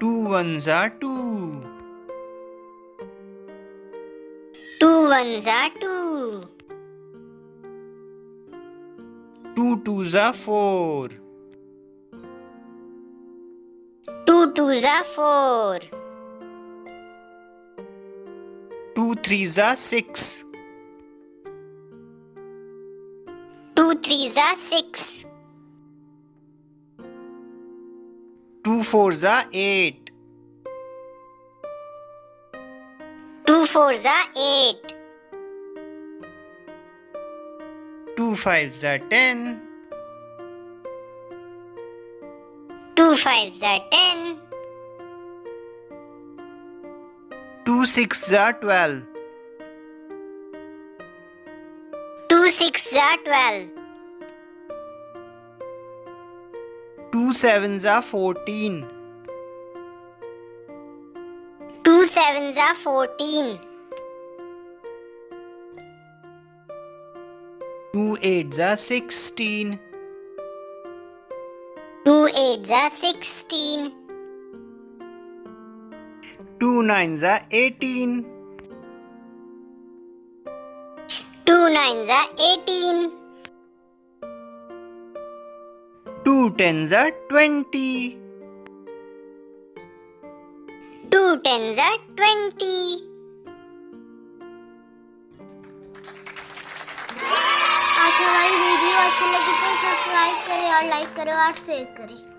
Two ones are two. Two ones are two. Two twos are four. Two twos are four. Two threes are six. Two threes are six. Two fours are eight. Two fours are eight. Two fives are 10. Two fives are 10. Two sixes are 12. Two sixes are 12. Two sevens are 14. Two sevens are 14. Two eights are 16. Two eights are 16. Two nines are 18. Two nines are 18. Two tens are 20. Two tens are 20. अच्छा हमारी video अच्छी लगी तो subscribe करें और like करें और share करें।